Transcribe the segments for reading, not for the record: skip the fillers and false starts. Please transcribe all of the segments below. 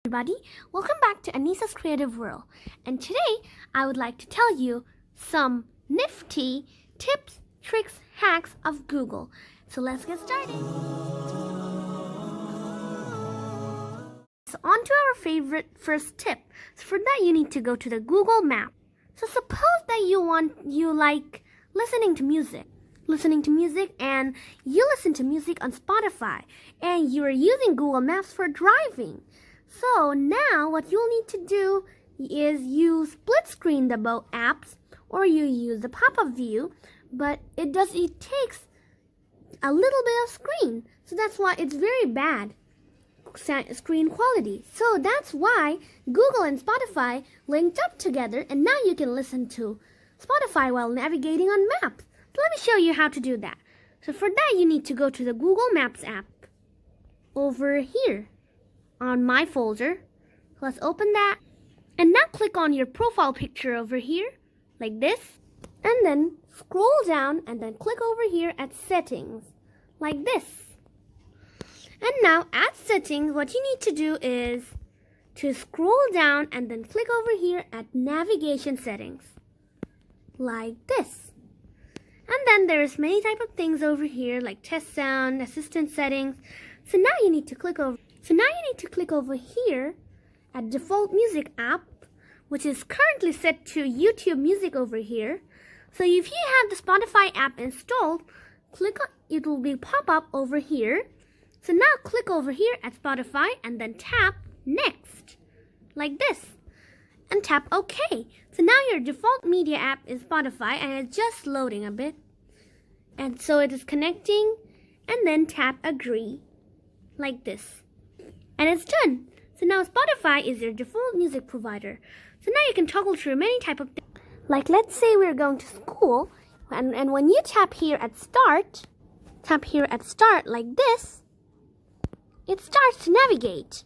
Everybody, welcome back to Anisa's Creative World. And today I would like to tell you some nifty tips, tricks, hacks of Google. So let's get started. So on to our favorite first tip. So for that you need to go to the Google map. So suppose that you like listening to music and you listen to music on Spotify and you are using Google Maps for driving. So now what you'll need to do is you split screen the both apps or you use the pop-up view, but it takes a little bit of screen. So that's why it's very bad screen quality. So that's why Google and Spotify linked up together and now you can listen to Spotify while navigating on maps. So let me show you how to do that. So for that you need to go to the Google Maps app over here on my folder. Let's open that and now click on your profile picture over here like this and then scroll down and then click over here at settings like this. And now at settings what you need to do is to scroll down and then click over here at navigation settings like this. And then there's many type of things over here like test sound, assistant settings. So now you need to click over here at default music app, which is currently set to YouTube Music over here. So if you have the Spotify app installed, click on it will be pop up over here. So now click over here at Spotify and then tap next like this and tap OK. So now your default media app is Spotify and it's just loading a bit. And so it is connecting and then tap agree like this. And it's done. So now Spotify is your default music provider. So now you can toggle through many type of things. Like let's say we're going to school and when you tap here at start like this, it starts to navigate.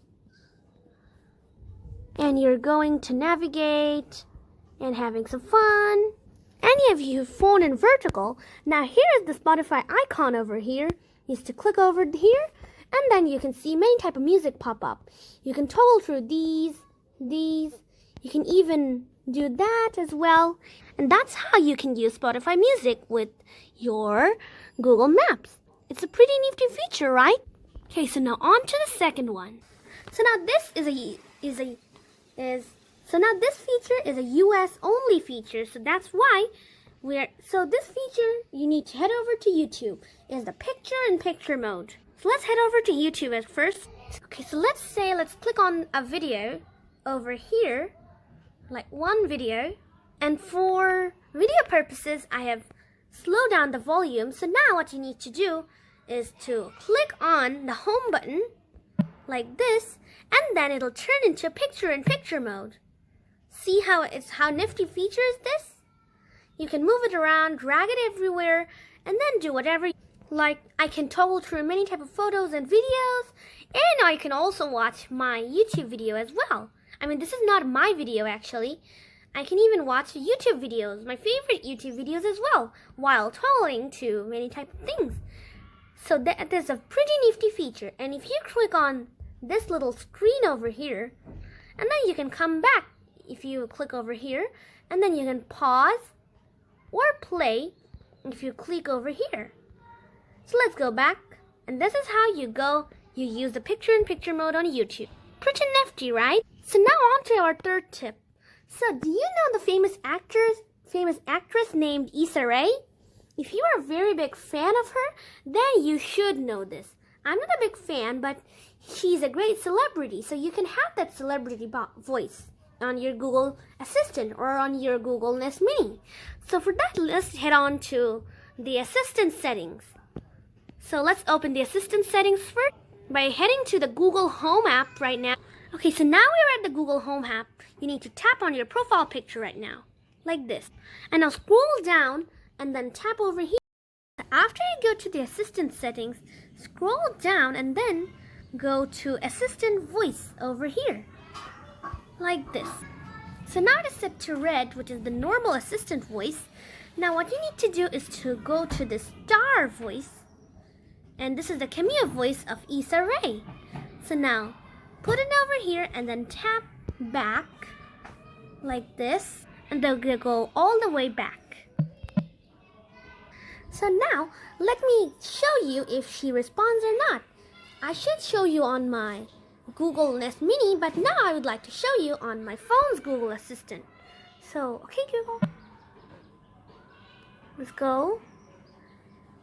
And you're going to navigate and having some fun. Any of you phone in vertical, now here is the Spotify icon over here. You just to click over here and then you can see many type of music pop up. You can toggle through these. You can even do that as well. And that's how you can use Spotify Music with your Google Maps. It's a pretty nifty feature, right? Okay, so now on to the second one. So now this this feature is a US only feature. So that's why this feature you need to head over to YouTube is the picture-in-picture mode. So let's head over to YouTube at first. Okay, so let's click on a video over here, like one video. And for video purposes, I have slowed down the volume. So now what you need to do is to click on the home button like this, and then it'll turn into picture-in-picture mode. See how nifty feature is this? You can move it around, drag it everywhere, and then do whatever. Like I can toggle through many type of photos and videos, and I can also watch my YouTube video as well. I mean, this is not my video actually. I can even watch YouTube videos, my favorite YouTube videos as well, while toggling to many type of things. So that is a pretty nifty feature. And if you click on this little screen over here, and then you can come back if you click over here, and then you can pause or play if you click over here. So let's go back, and this is how you use the picture-in-picture mode on YouTube. Pretty nifty, right? So now on to our third tip. So do you know the famous actress named Issa Rae? If you are a very big fan of her, then you should know this. I'm not a big fan, but she's a great celebrity, so you can have that celebrity voice on your Google Assistant or on your Google Nest Mini. So for that, let's head on to the Assistant settings. So let's open the Assistant settings first by heading to the Google Home app right now. Okay, so now we're at the Google Home app. You need to tap on your profile picture right now, like this. And now scroll down and then tap over here. After you go to the Assistant settings, scroll down and then go to Assistant Voice over here, like this. So now it is set to red, which is the normal Assistant voice. Now what you need to do is to go to the star voice, and this is the cameo voice of Issa Rae. So now put it over here and then tap back like this, and they'll go all the way back. So now let me show you if she responds or not. I should show you on my Google Nest Mini, but now I would like to show you on my phone's Google Assistant. So, okay, Google. Let's go.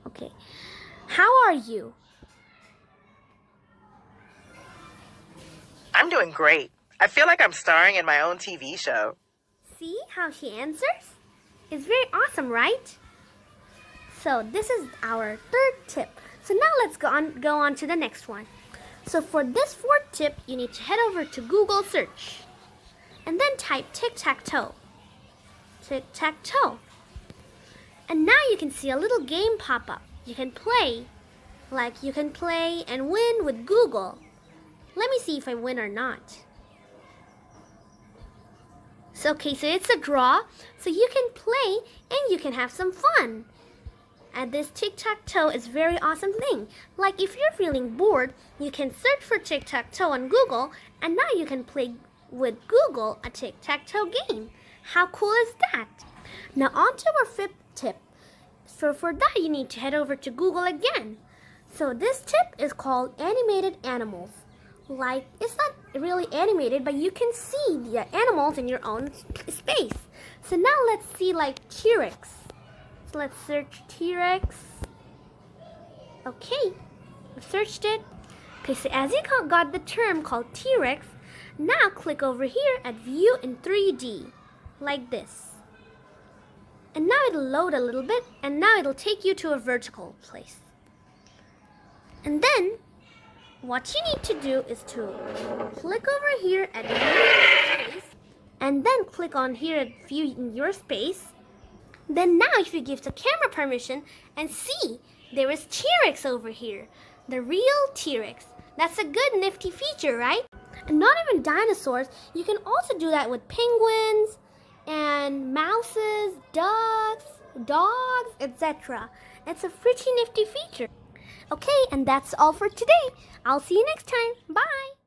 Okay. How are you? I'm doing great. I feel like I'm starring in my own TV show. See how she answers? It's very awesome, right? So this is our third tip. So now let's go on to the next one. So for this fourth tip, you need to head over to Google search and then type Tic Tac Toe. Tic Tac Toe. And now you can see a little game pop up. You can play and win with Google. Let me see if I win or not. So it's a draw, so you can play and you can have some fun. And this tic-tac-toe is a very awesome thing. Like if you're feeling bored, you can search for tic-tac-toe on Google, and now you can play with Google a tic-tac-toe game. How cool is that? Now on to our fifth tip. So for that you need to head over to Google again. So this tip is called animated animals. Like it's not really animated, but you can see the animals in your own space. So now let's see like T-Rex. So let's search T-Rex. Okay, I've searched it. Okay, so as you got the term called T-Rex, now click over here at View in 3D, like this. And now it'll load a little bit, and now it'll take you to a vertical place. And then, what you need to do is to click over here at View in Space, and then click on here at View in Your Space. Then now if you give the camera permission and see, there is T-Rex over here. The real T-Rex. That's a good nifty feature, right? And not even dinosaurs. You can also do that with penguins and mouses, ducks, dogs, etc. It's a pretty nifty feature. Okay, and that's all for today. I'll see you next time. Bye!